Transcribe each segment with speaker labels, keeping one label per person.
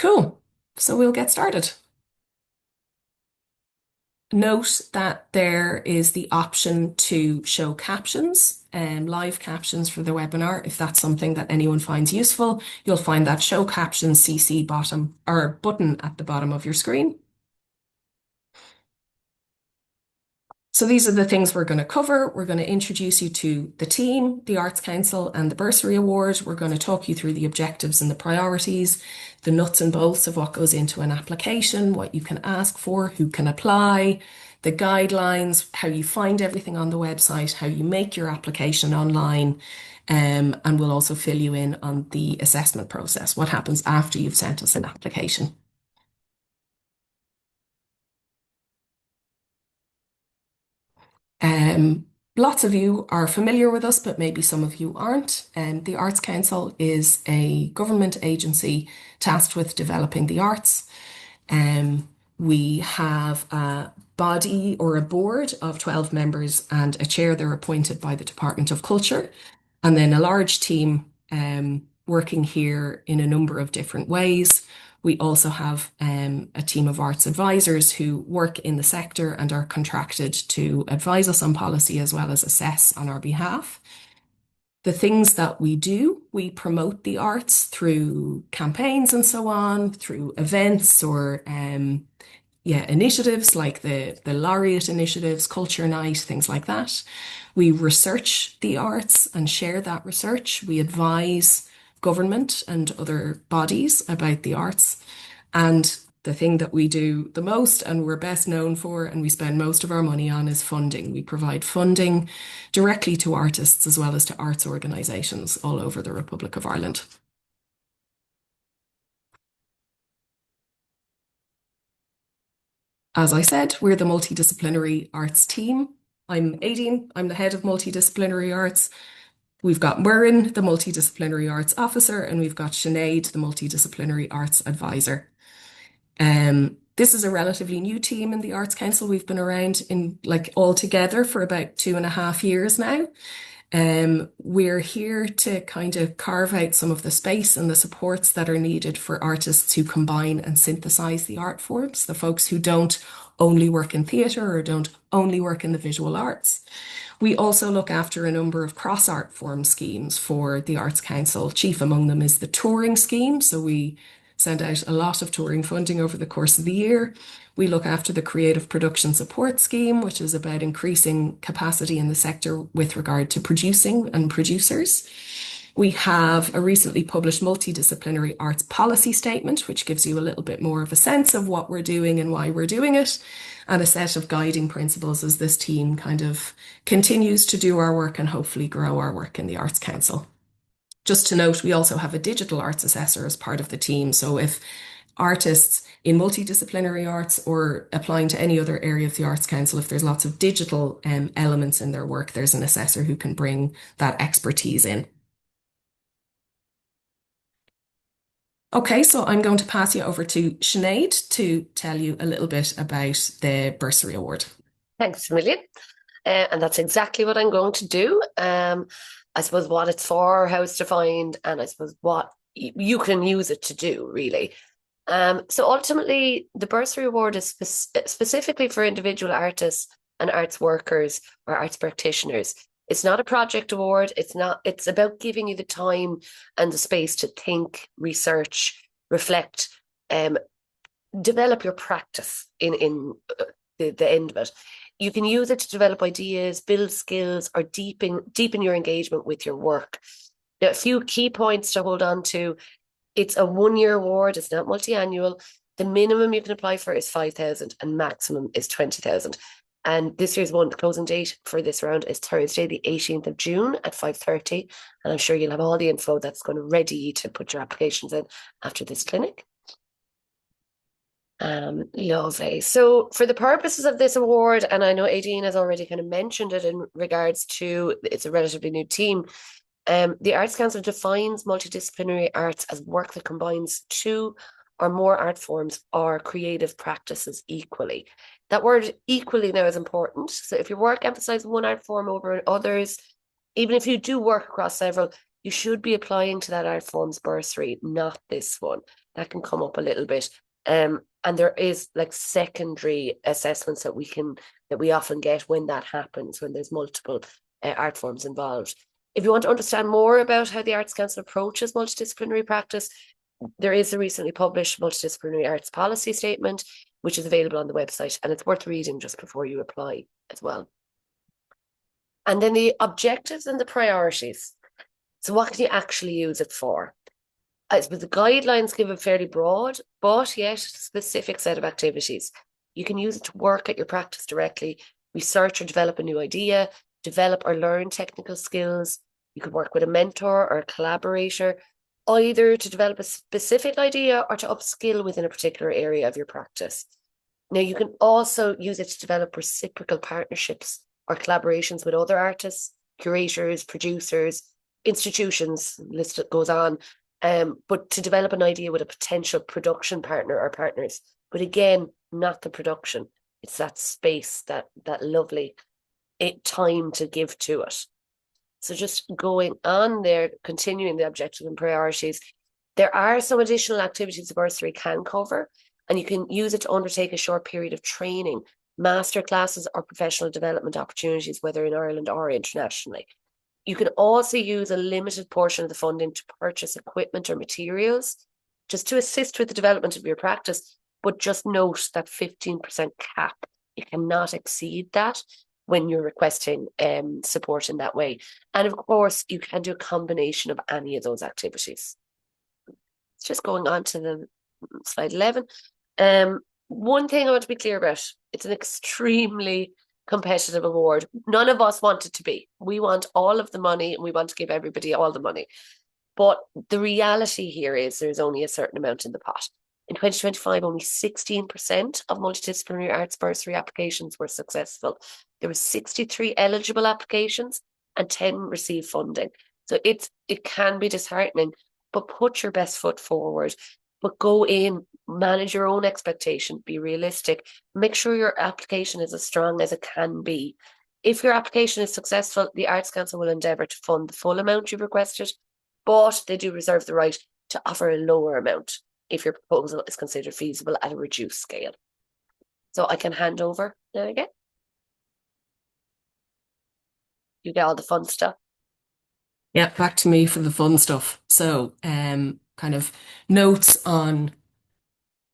Speaker 1: Cool. So we'll get started. Note that there is the option to show captions and live captions for the webinar. If that's something that anyone finds useful, you'll find that show captions CC bottom or button at the bottom of your screen. So these are the things we're going to cover. We're going to introduce you to the team, the Arts Council and the Bursary Award. We're going to talk you through the objectives and the priorities, the nuts and bolts of what goes into an application, what you can ask for, who can apply, the guidelines, how you find everything on the website, how you make your application online, and we'll also fill you in on the assessment process, what happens after you've sent us an application. Lots of you are familiar with us, but maybe some of you aren't. The Arts Council is a government agency tasked with developing the arts. We have a body or a board of 12 members and a chair. They're appointed by the Department of Culture, and then a large team working here in a number of different ways. We also have a team of arts advisors who work in the sector and are contracted to advise us on policy as well as assess on our behalf. The things that we do, we promote the arts through campaigns and so on, through events or initiatives like the Laureate initiatives, Culture Night, things like that. We research the arts and share that research. We advise government and other bodies about the arts. And the thing that we do the most and we're best known for and we spend most of our money on is funding. We provide funding directly to artists as well as to arts organisations all over the Republic of Ireland. As I said, we're the Multidisciplinary Arts team. I'm Aideen, I'm the head of Multidisciplinary Arts. We've got Muireann, the Multidisciplinary Arts Officer, and we've got Sinead, the Multidisciplinary Arts Advisor. This is a relatively new team in the Arts Council. We've been around all together for about 2.5 years now. We're here to kind of carve out some of the space and the supports that are needed for artists who combine and synthesize the art forms, the folks who don't only work in theatre or don't only work in the visual arts. We also look after a number of cross art form schemes for the Arts Council. Chief among them is the touring scheme. So we send out a lot of touring funding over the course of the year. We look after the Creative Production Support Scheme, which is about increasing capacity in the sector with regard to producing and producers. We have a recently published multidisciplinary arts policy statement, which gives you a little bit more of a sense of what we're doing and why we're doing it, and a set of guiding principles as this team kind of continues to do our work and hopefully grow our work in the Arts Council. Just to note, we also have a digital arts assessor as part of the team. So if artists in multidisciplinary arts or applying to any other area of the Arts Council, if there's lots of digital elements in their work, there's an assessor who can bring that expertise in. Okay, so I'm going to pass you over to Sinead to tell you a little bit about the Bursary Award.
Speaker 2: Thanks a million. And that's exactly what I'm going to do. I suppose what it's for, how it's defined, and I suppose what you can use it to do, really. So ultimately, the Bursary Award is specifically for individual artists and arts workers or arts practitioners. It's not a project award. It's about giving you the time and the space to think, research, reflect, develop your practice in the end of it. You can use it to develop ideas, build skills, or deepen your engagement with your work. Now, a few key points to hold on to. It's a 1-year award. It's not multi-annual. The minimum you can apply for is 5,000 and maximum is 20,000. And this year's closing date for this round is Thursday, the 18th of June at 5:30. And I'm sure you'll have all the info that's going to ready to put your applications in after this clinic. Lovely. So for the purposes of this award, and I know Aideen has already kind of mentioned it in regards to it's a relatively new team, the Arts Council defines multidisciplinary arts as work that combines 2 or more art forms or creative practices equally. That word equally now is important. So if your work emphasizes one art form over others, even if you do work across several, you should be applying to that art forms bursary, not this one. That can come up a little bit. And there is like secondary assessments that we often get when that happens, when there's multiple art forms involved. If you want to understand more about how the Arts Council approaches multidisciplinary practice, there is a recently published multidisciplinary arts policy statement, which is available on the website, and it's worth reading just before you apply as well. And then the objectives and the priorities. So what can you actually use it for? I suppose the guidelines give a fairly broad, but yet specific set of activities. You can use it to work at your practice directly, research or develop a new idea, develop or learn technical skills. You could work with a mentor or a collaborator, either to develop a specific idea or to upskill within a particular area of your practice. Now, you can also use it to develop reciprocal partnerships or collaborations with other artists, curators, producers, institutions, list goes on, but to develop an idea with a potential production partner or partners. But again, not the production. It's that space, that lovely time to give to it. So just going on there, continuing the objectives and priorities, there are some additional activities the bursary can cover, and you can use it to undertake a short period of training, master classes or professional development opportunities, whether in Ireland or internationally. You can also use a limited portion of the funding to purchase equipment or materials, just to assist with the development of your practice, but just note that 15% cap. You cannot exceed that when you're requesting support in that way. And of course, you can do a combination of any of those activities. It's just going on to the slide 11. One thing I want to be clear about, it's an extremely competitive award. None of us want it to be. We want all of the money and we want to give everybody all the money. But the reality here is there's only a certain amount in the pot. In 2025, only 16% of multidisciplinary arts bursary applications were successful. There were 63 eligible applications and 10 received funding. So it can be disheartening, but put your best foot forward. But go in, manage your own expectation, be realistic, make sure your application is as strong as it can be. If your application is successful, the Arts Council will endeavour to fund the full amount you've requested, but they do reserve the right to offer a lower amount if your proposal is considered feasible at a reduced scale. So I can hand over now again. You get all the fun stuff.
Speaker 1: Yeah, back to me for the fun stuff. So, kind of notes on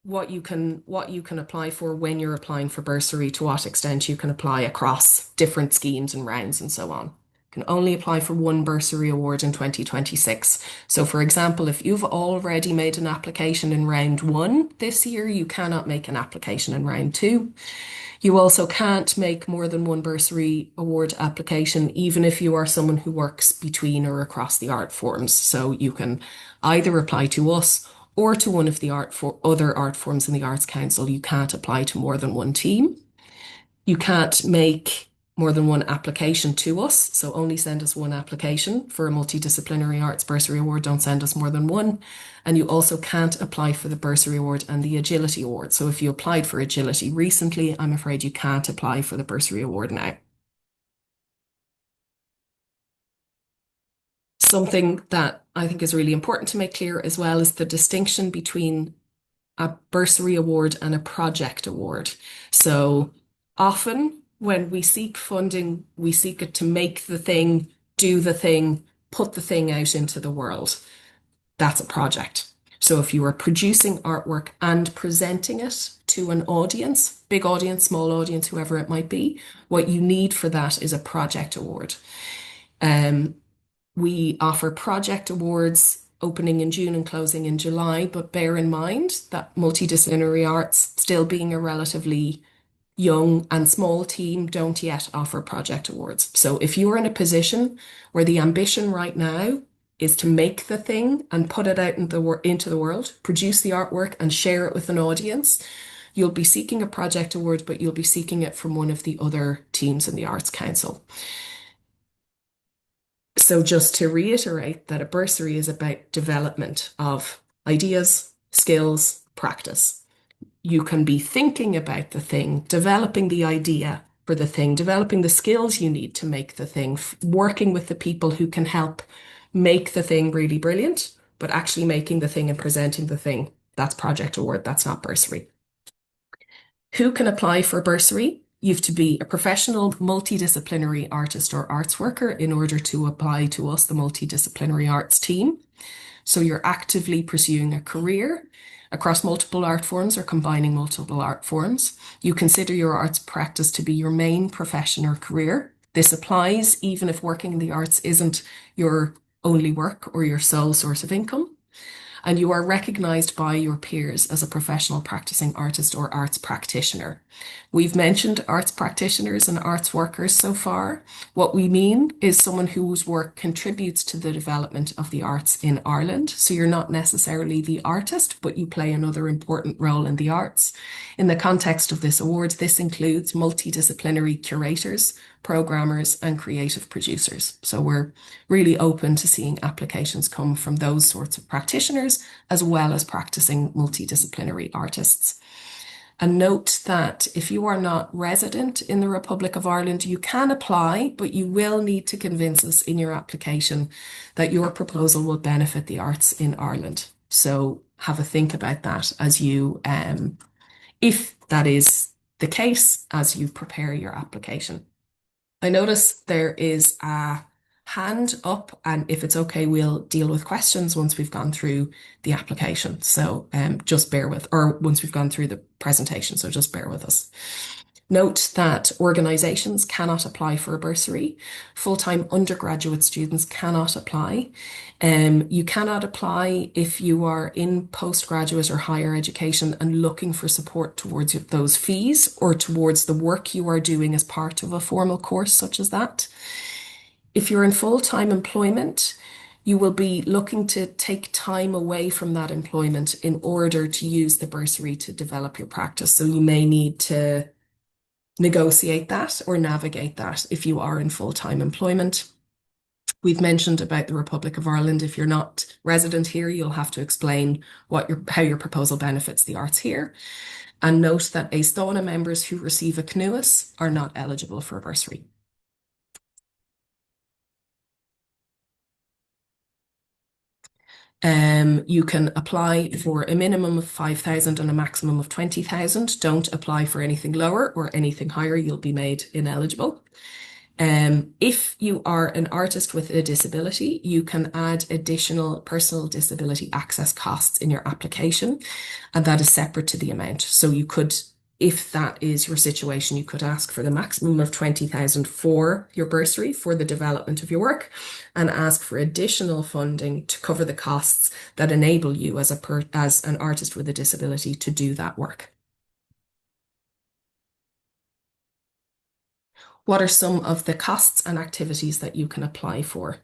Speaker 1: what you can apply for when you're applying for bursary, to what extent you can apply across different schemes and rounds and so on. You can only apply for one bursary award in 2026. So for example, if you've already made an application in round 1 this year, you cannot make an application in round 2. You also can't make more than one bursary award application, even if you are someone who works between or across the art forms. So you can either apply to us or to one of the other art forms in the Arts Council. You can't apply to more than one team. You can't make more than one application to us, so only send us one application for a Multidisciplinary Arts Bursary Award. Don't send us more than one. And you also can't apply for the Bursary Award and the Agility Award. So if you applied for Agility recently, I'm afraid you can't apply for the Bursary Award now. Something that I think is really important to make clear as well is the distinction between a bursary award and a project award. So often when we seek funding, we seek it to make the thing, do the thing, put the thing out into the world. That's a project. So if you are producing artwork and presenting it to an audience, big audience, small audience, whoever it might be, what you need for that is a project award. We offer project awards opening in June and closing in July, but bear in mind that multidisciplinary arts, still being a relatively young and small team, don't yet offer project awards. So if you're in a position where the ambition right now is to make the thing and put it out into the world, produce the artwork and share it with an audience, you'll be seeking a project award, but you'll be seeking it from one of the other teams in the Arts Council. So just to reiterate that a bursary is about development of ideas, skills, practice. You can be thinking about the thing, developing the idea for the thing, developing the skills you need to make the thing, working with the people who can help make the thing really brilliant, but actually making the thing and presenting the thing, that's project award, that's not bursary. Who can apply for a bursary? You have to be a professional multidisciplinary artist or arts worker in order to apply to us, the multidisciplinary arts team. So you're actively pursuing a career across multiple art forms or combining multiple art forms. You consider your arts practice to be your main profession or career. This applies even if working in the arts isn't your only work or your sole source of income. And you are recognized by your peers as a professional practicing artist or arts practitioner. We've mentioned arts practitioners and arts workers so far. What we mean is someone whose work contributes to the development of the arts in Ireland. So you're not necessarily the artist, but you play another important role in the arts. In the context of this award, this includes multidisciplinary curators, programmers, and creative producers. So we're really open to seeing applications come from those sorts of practitioners, as well as practicing multidisciplinary artists. And note that if you are not resident in the Republic of Ireland, you can apply, but you will need to convince us in your application that your proposal will benefit the arts in Ireland. So have a think about that as you, if that is the case, as you prepare your application. I notice there is a hand up, and if it's okay, we'll deal with questions once we've gone through the application. So just bear with, or once we've gone through the presentation, so just bear with us. Note that organisations cannot apply for a bursary. Full-time undergraduate students cannot apply. You cannot apply if you are in postgraduate or higher education and looking for support towards those fees or towards the work you are doing as part of a formal course such as that. If you're in full-time employment, you will be looking to take time away from that employment in order to use the bursary to develop your practice. So you may need to negotiate that or navigate that if you are in full-time employment. We've mentioned about the Republic of Ireland. If you're not resident here, you'll have to explain how your proposal benefits the arts here. And note that Aosdána members who receive a CNUAS are not eligible for a bursary. You can apply for a minimum of 5,000 and a maximum of 20,000. Don't apply for anything lower or anything higher. You'll be made ineligible. If you are an artist with a disability, you can add additional personal disability access costs in your application, and that is separate to the amount. So you could, if that is your situation, you could ask for the maximum of 20,000 for your bursary for the development of your work and ask for additional funding to cover the costs that enable you as an artist with a disability to do that work. What are some of the costs and activities that you can apply for?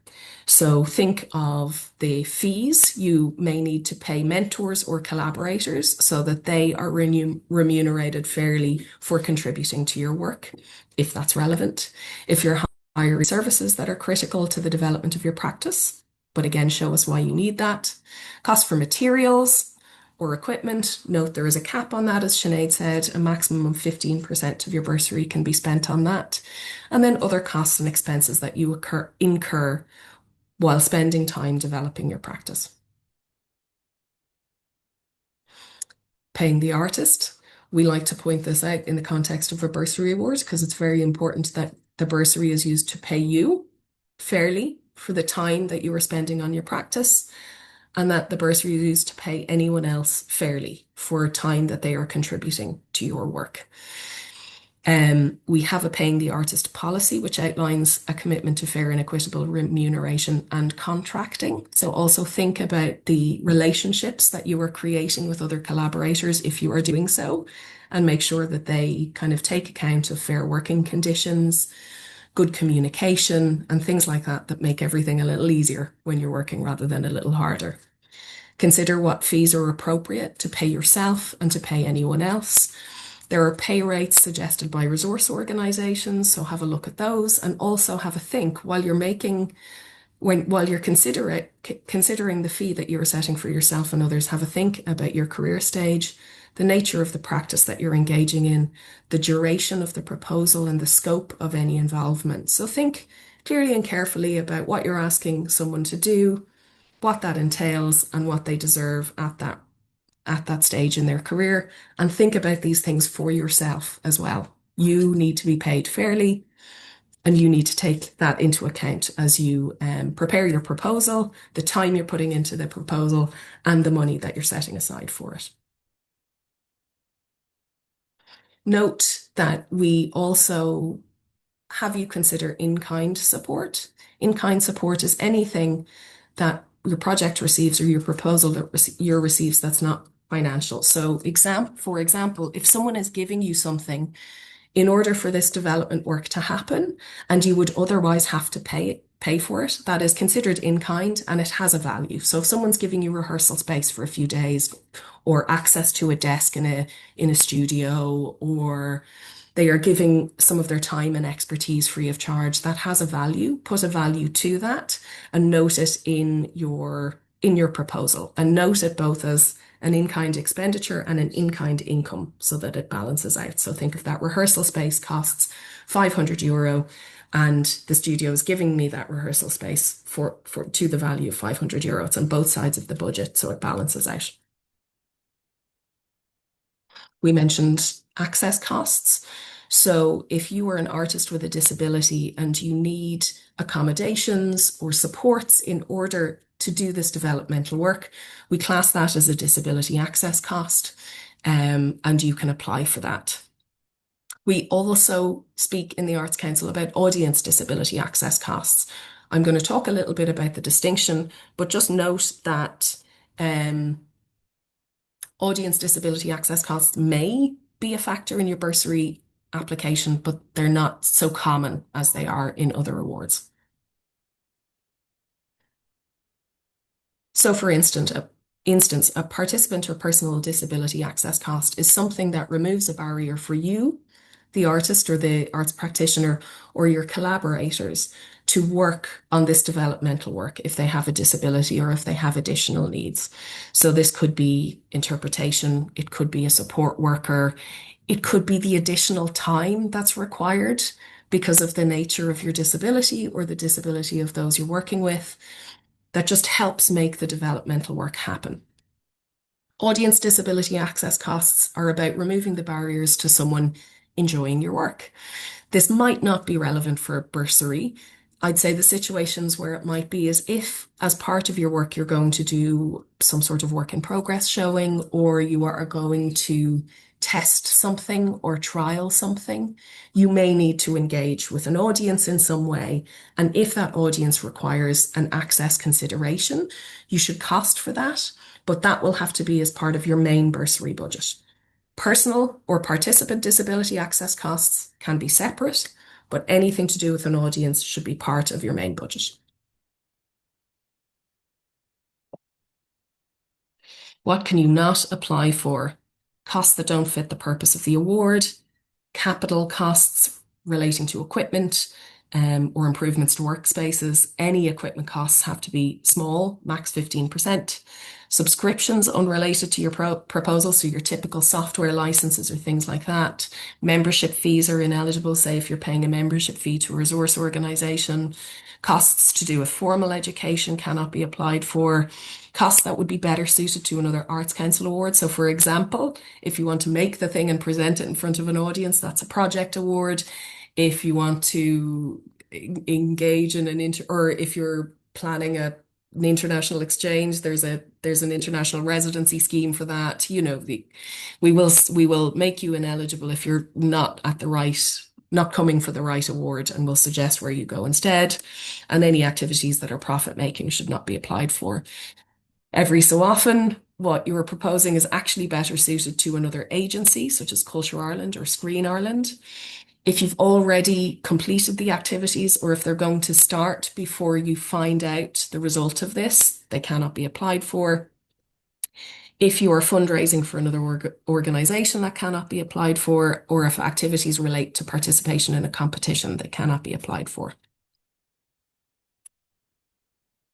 Speaker 1: So think of the fees. You may need to pay mentors or collaborators so that they are remunerated fairly for contributing to your work, if that's relevant. If you're hiring services that are critical to the development of your practice, but again, show us why you need that. Cost for materials or equipment. Note there is a cap on that, as Sinead said, a maximum of 15% of your bursary can be spent on that. And then other costs and expenses that you incur while spending time developing your practice. Paying the artist. We like to point this out in the context of a bursary award because it's very important that the bursary is used to pay you fairly for the time that you are spending on your practice, and that the bursary is used to pay anyone else fairly for time that they are contributing to your work. We have a paying the artist policy, which outlines a commitment to fair and equitable remuneration and contracting. So also think about the relationships that you are creating with other collaborators if you are doing so, and make sure that they kind of take account of fair working conditions, good communication, and things like that that make everything a little easier when you're working rather than a little harder. Consider what fees are appropriate to pay yourself and to pay anyone else. There are pay rates suggested by resource organisations, so have a look at those, and also have a think while you're considering the fee that you're setting for yourself and others. Have a think about your career stage, the nature of the practice that you're engaging in, the duration of the proposal, and the scope of any involvement. So think clearly and carefully about what you're asking someone to do, what that entails, and what they deserve at that stage in their career. And think about these things for yourself as well. You need to be paid fairly, and you need to take that into account as you prepare your proposal, the time you're putting into the proposal, and the money that you're setting aside for it. Note that we also have you consider in-kind support. In-kind support is anything that your project receives or your proposal that your receives that's not financial. So, for example, if someone is giving you something in order for this development work to happen, and you would otherwise have to pay for it, that is considered in kind and it has a value. So if someone's giving you rehearsal space for a few days or access to a desk in a studio, or they are giving some of their time and expertise free of charge, that has a value. Put a value to that and note it in your proposal, and note it both as an in-kind expenditure and an in-kind income so that it balances out. So think of that rehearsal space costs €500 and the studio is giving me that rehearsal space for to the value of €500. It's on both sides of the budget, so it balances out. We mentioned access costs. So if you are an artist with a disability and you need accommodations or supports in order to do this developmental work, we class that as a disability access cost, and you can apply for that. We also speak in the Arts Council about audience disability access costs. I'm going to talk a little bit about the distinction, but just note that audience disability access costs may be a factor in your bursary application, but they're not so common as they are in other awards. So for instance, a participant or personal disability access cost is something that removes a barrier for you, the artist or the arts practitioner, or your collaborators to work on this developmental work if they have a disability or if they have additional needs. So this could be interpretation, it could be a support worker, it could be the additional time that's required because of the nature of your disability or the disability of those you're working with, that just helps make the developmental work happen. Audience disability access costs are about removing the barriers to someone enjoying your work. This might not be relevant for a bursary. I'd say the situations where it might be is if, as part of your work, you're going to do some sort of work in progress showing, or you are going to test something or trial something, you may need to engage with an audience in some way. And if that audience requires an access consideration, you should cost for that, but that will have to be as part of your main bursary budget. Personal or participant disability access costs can be separate, but anything to do with an audience should be part of your main budget. What can you not apply for? Costs that don't fit the purpose of the award, capital costs relating to equipment, or improvements to workspaces. Any equipment costs have to be small, max 15%. Subscriptions unrelated to your proposal, so your typical software licenses or things like that. Membership fees are ineligible, say if you're paying a membership fee to a resource organisation. Costs to do with formal education cannot be applied for. Costs that would be better suited to another Arts Council award. So for example, if you want to make the thing and present it in front of an audience, that's a project award. If you want to engage in or if you're planning an international exchange, there's an international residency scheme for that. You know, we will make you ineligible if you're not coming for the right award, and we'll suggest where you go instead. And any activities that are profit making should not be applied for. Every so often, what you are proposing is actually better suited to another agency, such as Culture Ireland or Screen Ireland. If you've already completed the activities, or if they're going to start before you find out the result of this, they cannot be applied for. If you are fundraising for another organisation, that cannot be applied for, or if activities relate to participation in a competition, they cannot be applied for.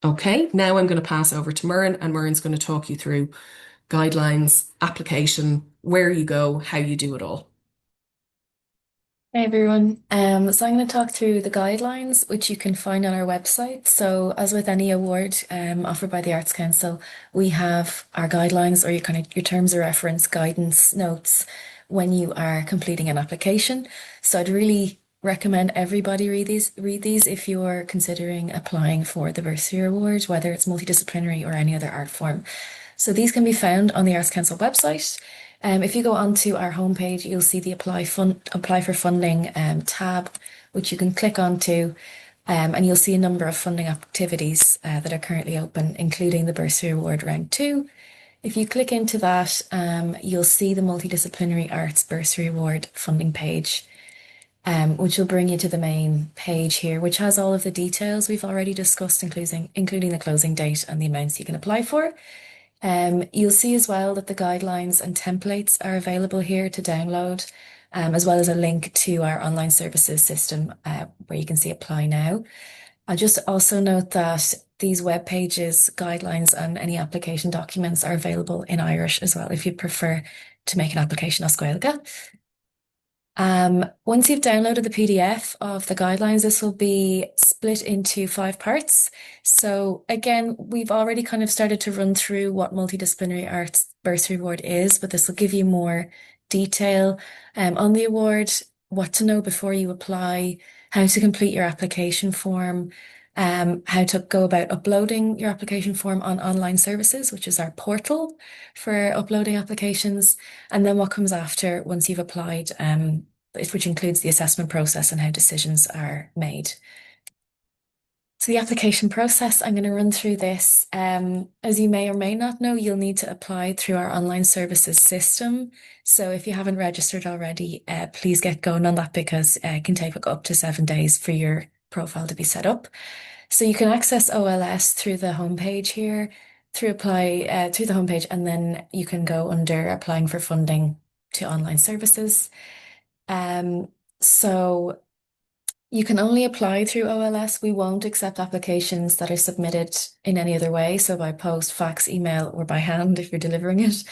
Speaker 1: Okay, now I'm going to pass over to Muireann, and Muireann's going to talk you through guidelines, application, where you go, how you do it all.
Speaker 3: Hey everyone. So I'm going to talk through the guidelines, which you can find on our website. So, as with any award offered by the Arts Council, we have our guidelines or your terms of reference, guidance notes when you are completing an application. So, I'd really recommend everybody read these if you're considering applying for the Bursary Award, whether it's multidisciplinary or any other art form. So these can be found on the Arts Council website. If you go onto our homepage, you'll see the apply for funding tab, which you can click onto, and you'll see a number of funding activities that are currently open, including the Bursary Award Round 2. If you click into that, you'll see the Multidisciplinary Arts Bursary Award funding page, which will bring you to the main page here, which has all of the details we've already discussed, including the closing date and the amounts you can apply for. You'll see as well that the guidelines and templates are available here to download, as well as a link to our online services system where you can see apply now. I'll just also note that these web pages, guidelines, and any application documents are available in Irish as well if you prefer to make an application as Gaeilge. Once you've downloaded the PDF of the guidelines, this will be split into 5 parts. So again, we've already kind of started to run through what Multidisciplinary Arts Bursary Award is, but this will give you more detail on the award, what to know before you apply, how to complete your application form, how to go about uploading your application form on online services, which is our portal for uploading applications, and then what comes after once you've applied, which includes the assessment process and how decisions are made. So the application process, I'm going to run through this. As you may or may not know, you'll need to apply through our online services system. So if you haven't registered already, please get going on that because it can take up to 7 days for your profile to be set up. So you can access OLS through the homepage here, through the homepage, and then you can go under applying for funding to online services. So you can only apply through OLS. We won't accept applications that are submitted in any other way, so by post, fax, email, or by hand if you're delivering it.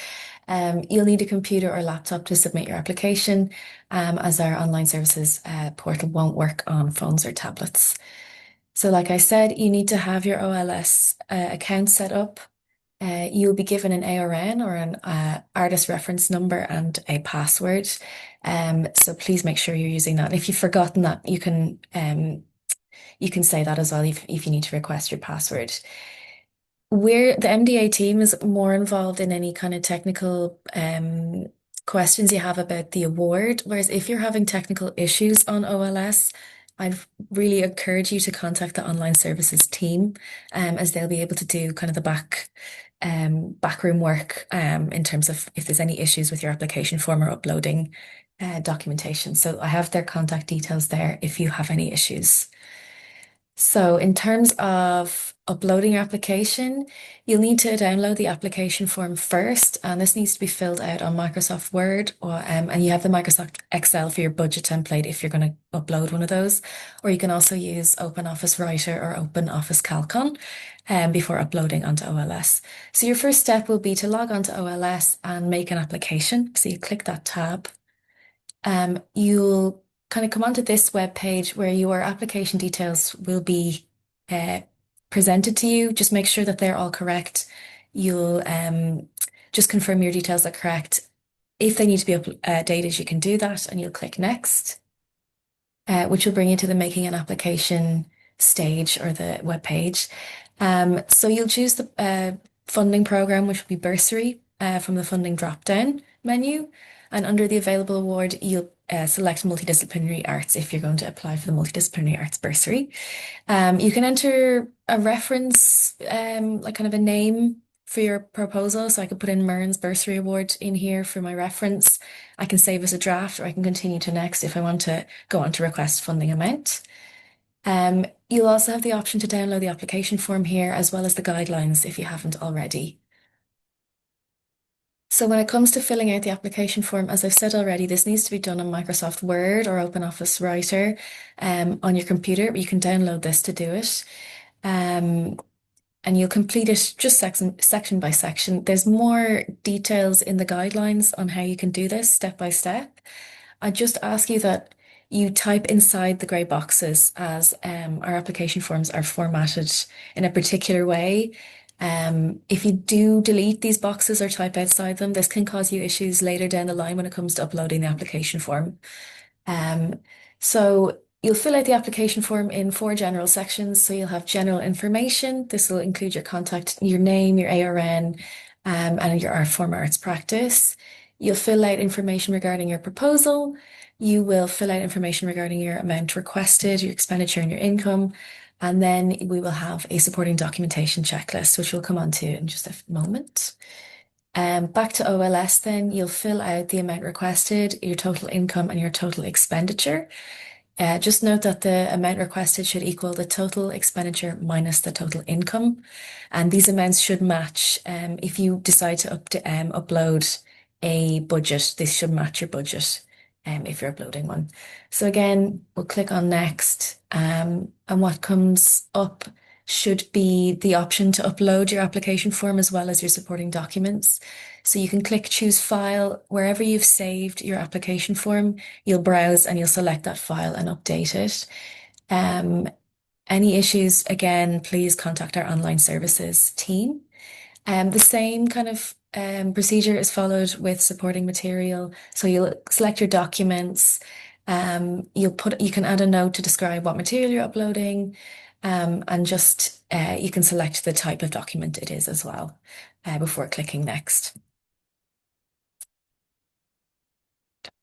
Speaker 3: You'll need a computer or laptop to submit your application, as our online services portal won't work on phones or tablets. So, like I said, you need to have your OLS account set up. You'll be given an ARN or an artist reference number and a password. So please make sure you're using that. And if you've forgotten that, you can say that as well if you need to request your password. The MDA team is more involved in any kind of technical questions you have about the award. Whereas if you're having technical issues on OLS, I'd really encourage you to contact the online services team, as they'll be able to do kind of the backroom work in terms of if there's any issues with your application form or uploading documentation. So I have their contact details there if you have any issues. So in terms of uploading your application, you'll need to download the application form first, and this needs to be filled out on Microsoft Word, and you have the Microsoft Excel for your budget template if you're going to upload one of those, or you can also use OpenOffice Writer or OpenOffice Calcon before uploading onto OLS. So your first step will be to log onto OLS and make an application. So you click that tab. You'll kind of come onto this web page where your application details will be presented to you. Just make sure that they're all correct. You'll just confirm your details are correct. If they need to be updated, you can do that and you'll click next, which will bring you to the making an application stage or the web page. So you'll choose the funding program, which will be bursary from the funding drop-down menu. And under the available award, you'll select multidisciplinary arts if you're going to apply for the multidisciplinary arts bursary. You can enter a reference, like kind of a name for your proposal. So I could put in Murren's Bursary Award in here for my reference. I can save as a draft, or I can continue to next if I want to go on to request funding amount. You'll also have the option to download the application form here, as well as the guidelines if you haven't already. So when it comes to filling out the application form, as I've said already, this needs to be done on Microsoft Word or OpenOffice Writer on your computer, but you can download this to do it. And you'll complete it just section by section. There's more details in the guidelines on how you can do this step by step. I just ask you that you type inside the grey boxes as our application forms are formatted in a particular way. If you do delete these boxes or type outside them, this can cause you issues later down the line when it comes to uploading the application form. So you'll fill out the application form in 4 general sections. So you'll have general information. This will include your contact, your name, your ARN, and your former arts practice. You'll fill out information regarding your proposal. You will fill out information regarding your amount requested, your expenditure, and your income. And then we will have a supporting documentation checklist, which we'll come on to in just a moment. Back to OLS then, you'll fill out the amount requested, your total income, and your total expenditure. Just note that the amount requested should equal the total expenditure minus the total income. And these amounts should match. If you decide to upload a budget, this should match your budget if you're uploading one. So again, we'll click on next. And what comes up should be the option to upload your application form as well as your supporting documents. So you can click choose file wherever you've saved your application form. You'll browse and you'll select that file and update it. Any issues, again, please contact our online services team. The same kind of procedure is followed with supporting material. So you'll select your documents. You can add a note to describe what material you're uploading. And just you can select the type of document it is as well before clicking next.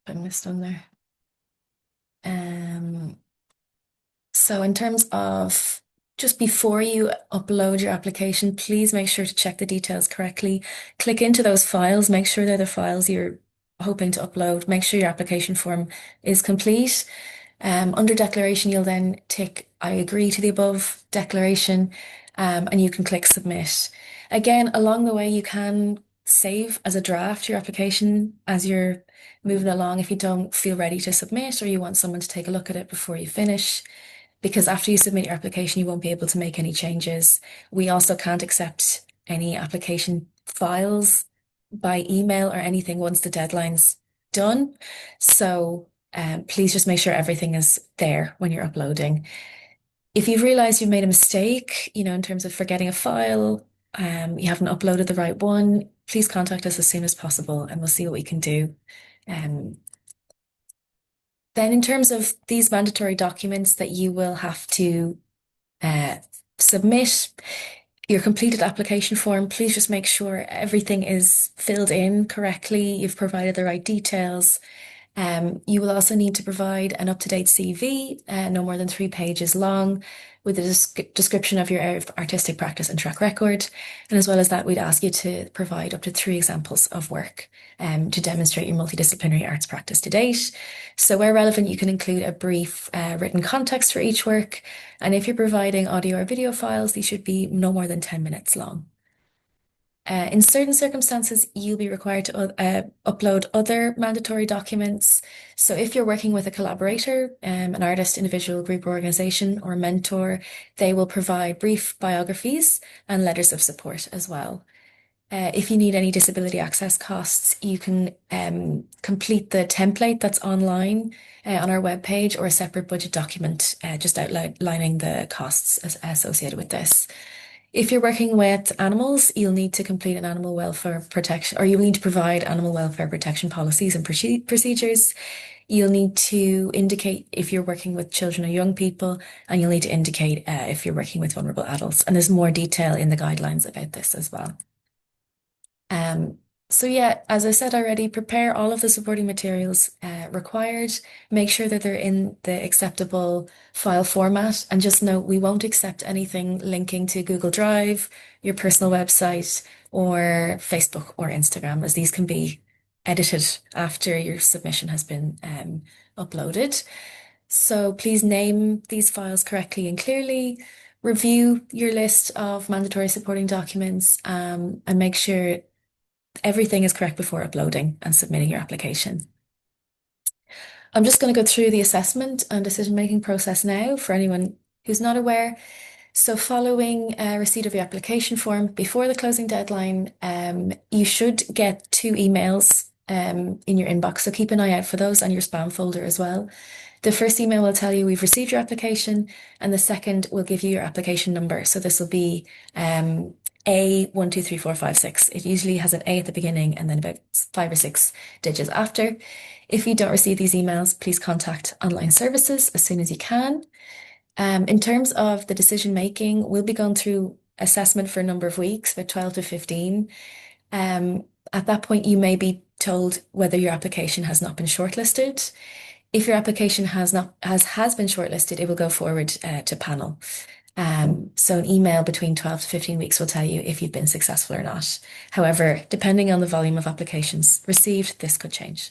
Speaker 3: I missed on there. So in terms of just before you upload your application, please make sure to check the details correctly. Click into those files, make sure they're the files you're hoping to upload. Make sure your application form is complete. Under declaration, you'll then tick I agree to the above declaration, and you can click submit. Again, along the way, you can save as a draft your application as you're moving along if you don't feel ready to submit or you want someone to take a look at it before you finish. Because after you submit your application, you won't be able to make any changes. We also can't accept any application files by email or anything once the deadline's done. So please just make sure everything is there when you're uploading. If you've realized you've made a mistake, in terms of forgetting a file, you haven't uploaded the right one, please contact us as soon as possible and we'll see what we can do. Then in terms of these mandatory documents that you will have to submit, your completed application form, please just make sure everything is filled in correctly. You've provided the right details. You will also need to provide an up-to-date CV, no more than 3 pages long, with a description of your area of artistic practice and track record. And as well as that, we'd ask you to provide up to 3 examples of work to demonstrate your multidisciplinary arts practice to date. So where relevant, you can include a brief written context for each work. And if you're providing audio or video files, these should be no more than 10 minutes long. In certain circumstances, you'll be required to upload other mandatory documents. So if you're working with a collaborator, an artist, individual, group, or organization, or mentor, they will provide brief biographies and letters of support as well. If you need any disability access costs, you can complete the template that's online on our webpage or a separate budget document just outlining the costs associated with this. If you're working with animals, you'll need to complete an animal welfare protection, or you'll need to provide animal welfare protection policies and procedures. You'll need to indicate if you're working with children or young people, and you'll need to indicate if you're working with vulnerable adults. And there's more detail in the guidelines about this as well. So yeah, as I said already, prepare all of the supporting materials required. Make sure that they're in the acceptable file format. And just note, we won't accept anything linking to Google Drive, your personal website, or Facebook or Instagram, as these can be edited after your submission has been uploaded. So please name these files correctly and clearly. Review your list of mandatory supporting documents and make sure everything is correct before uploading and submitting your application. I'm just going to go through the assessment and decision-making process now for anyone who's not aware. So following receipt of your application form before the closing deadline, you should get 2 emails in your inbox. So keep an eye out for those and your spam folder as well. The first email will tell you we've received your application, and the second will give you your application number. So this will be A123456. It usually has an A at the beginning and then about 5 or 6 digits after. If you don't receive these emails, please contact online services as soon as you can. In terms of the decision making, we'll be going through assessment for a number of weeks, about 12 to 15. At that point, you may be told whether your application has not been shortlisted. If your application has been shortlisted, it will go forward to panel. So an email between 12 to 15 weeks will tell you if you've been successful or not. However, depending on the volume of applications received, this could change.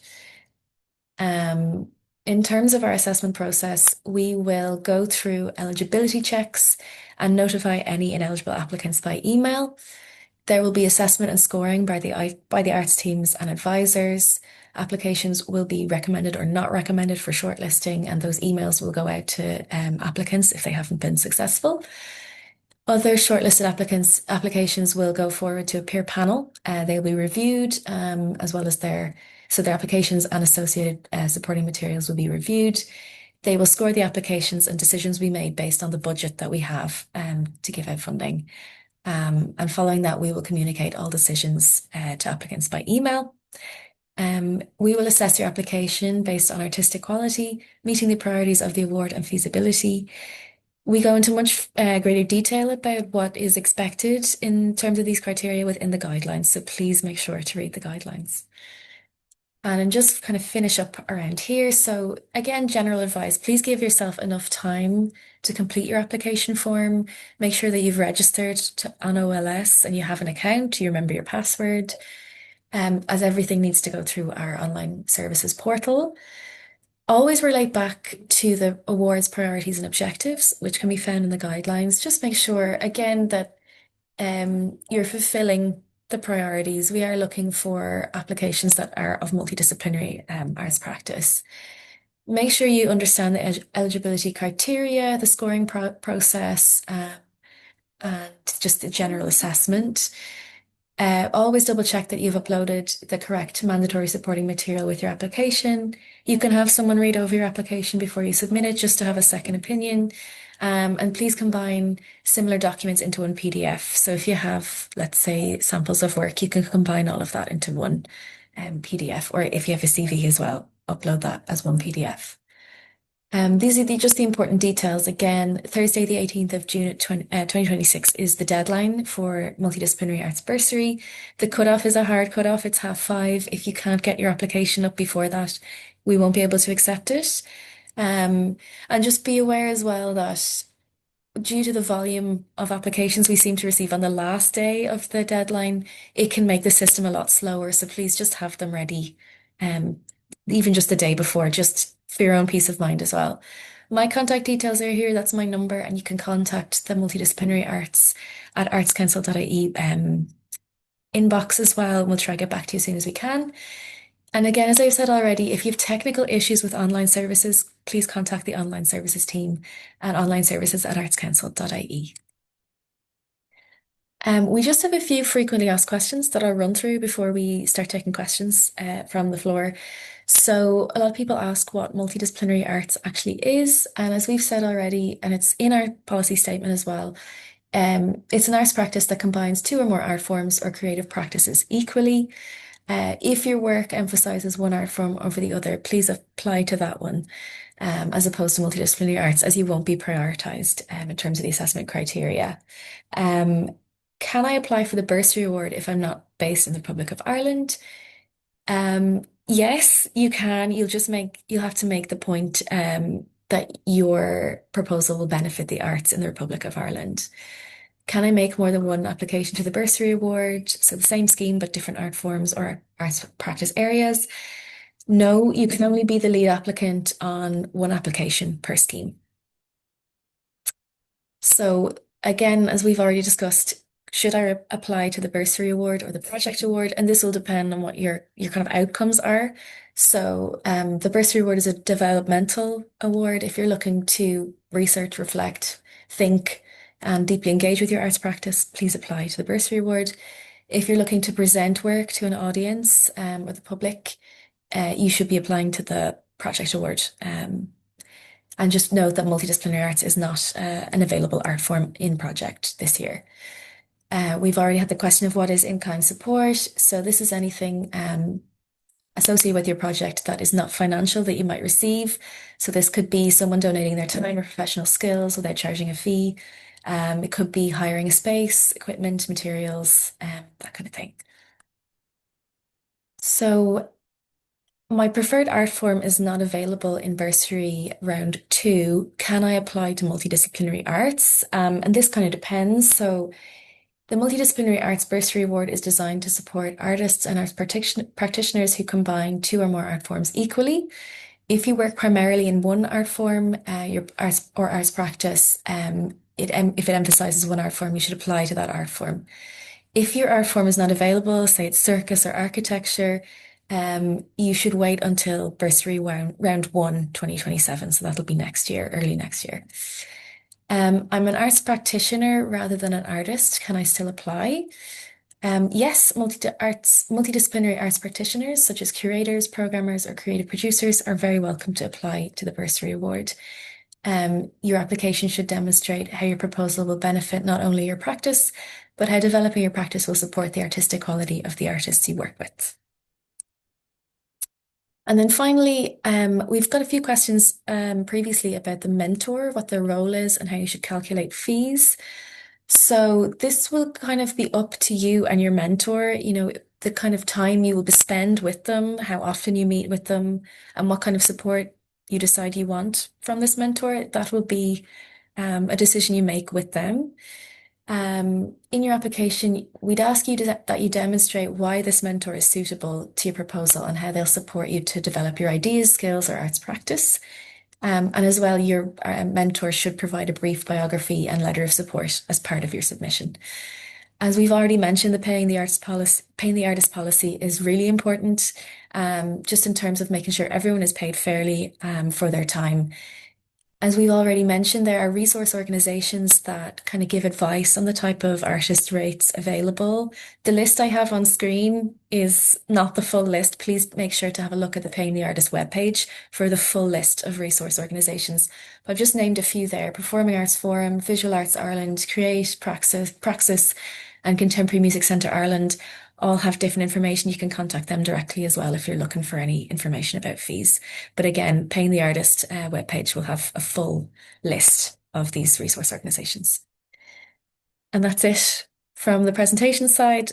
Speaker 3: In terms of our assessment process, we will go through eligibility checks and notify any ineligible applicants by email. There will be assessment and scoring by the arts teams and advisors. Applications will be recommended or not recommended for shortlisting, and those emails will go out to applicants if they haven't been successful. Other shortlisted applications will go forward to a peer panel. They'll be reviewed as well as their applications and associated supporting materials will be reviewed. They will score the applications and decisions we made based on the budget that we have to give out funding. And following that, we will communicate all decisions to applicants by email. We will assess your application based on artistic quality, meeting the priorities of the award and feasibility. We go into much greater detail about what is expected in terms of these criteria within the guidelines, so please make sure to read the guidelines. And just kind of finish up around here. So again, general advice, please give yourself enough time to complete your application form. Make sure that you've registered on OLS and you have an account, you remember your password, as everything needs to go through our online services portal. Always relate back to the awards priorities and objectives, which can be found in the guidelines. Just make sure, again, that you're fulfilling the priorities. We are looking for applications that are of multidisciplinary arts practice. Make sure you understand the eligibility criteria, the scoring process, and just the general assessment. Always double check that you've uploaded the correct mandatory supporting material with your application. You can have someone read over your application before you submit it just to have a second opinion. And please combine similar documents into one PDF. So if you have, let's say, samples of work, you can combine all of that into one PDF, or if you have a CV as well, upload that as one PDF. These are just the important details. Again, Thursday, the 18th of June 2026 is the deadline for Multidisciplinary Arts Bursary. The cutoff is a hard cutoff. It's 5:30. If you can't get your application up before that, we won't be able to accept it. And just be aware as well that due to the volume of applications we seem to receive on the last day of the deadline, it can make the system a lot slower. So please just have them ready, even just the day before, just for your own peace of mind as well. My contact details are here. That's my number, and you can contact the Multidisciplinary Arts at artscouncil.ie inbox as well. We'll try to get back to you as soon as we can. And again, as I've said already, if you have technical issues with online services, please contact the online services team at onlineservices@artscouncil.ie. We just have a few frequently asked questions that I'll run through before we start taking questions from the floor. So a lot of people ask what multidisciplinary arts actually is. And as we've said already, and it's in our policy statement as well, it's an arts practice that combines 2 or more art forms or creative practices equally. If your work emphasizes one art form over the other, please apply to that one, as opposed to multidisciplinary arts, as you won't be prioritized in terms of the assessment criteria. Can I apply for the bursary award if I'm not based in the Republic of Ireland? Yes, you can. You'll have to make the point that your proposal will benefit the arts in the Republic of Ireland. Can I make more than one application to the bursary award? So the same scheme, but different art forms or arts practice areas? No, you can only be the lead applicant on one application per scheme. So again, as we've already discussed, should I apply to the bursary award or the project award? And this will depend on what your kind of outcomes are. So the bursary award is a developmental award. If you're looking to research, reflect, think, and deeply engage with your arts practice, please apply to the bursary award. If you're looking to present work to an audience or the public, you should be applying to the project award. And just note that multidisciplinary arts is not an available art form in project this year. We've already had the question of what is in-kind support. So this is anything associated with your project that is not financial that you might receive. So this could be someone donating their time or professional skills without charging a fee. It could be hiring a space, equipment, materials, that kind of thing. So my preferred art form is not available in bursary round 2. Can I apply to multidisciplinary arts? And this kind of depends. So the Multidisciplinary Arts Bursary Award is designed to support artists and arts practitioners who combine 2 or more art forms equally. If you work primarily in one art form, your arts practice, if it emphasizes one art form, you should apply to that art form. If your art form is not available, say it's circus or architecture, you should wait until bursary round 1, 2027. So that'll be next year, early next year. I'm an arts practitioner rather than an artist. Can I still apply? Yes, multidisciplinary arts practitioners, such as curators, programmers, or creative producers, are very welcome to apply to the Bursary Award. Your application should demonstrate how your proposal will benefit not only your practice, but how developing your practice will support the artistic quality of the artists you work with. And then finally, we've got a few questions previously about the mentor, what their role is and how you should calculate fees. So this will kind of be up to you and your mentor, the kind of time you will spend with them, how often you meet with them, and what kind of support you decide you want from this mentor. That will be a decision you make with them. In your application, we'd ask you that you demonstrate why this mentor is suitable to your proposal and how they'll support you to develop your ideas, skills, or arts practice. And as well, your mentor should provide a brief biography and letter of support as part of your submission. As we've already mentioned, the paying the artist policy is really important, just in terms of making sure everyone is paid fairly for their time. As we've already mentioned, there are resource organizations that kind of give advice on the type of artist rates available. The list I have on screen is not the full list. Please make sure to have a look at the Paying the Artist webpage for the full list of resource organizations. I've just named a few there: Performing Arts Forum, Visual Arts Ireland, Create, Praxis, and Contemporary Music Centre Ireland. All have different information. You can contact them directly as well if you're looking for any information about fees. But again, Paying the Artist webpage will have a full list of these resource organizations. And that's it from the presentation side.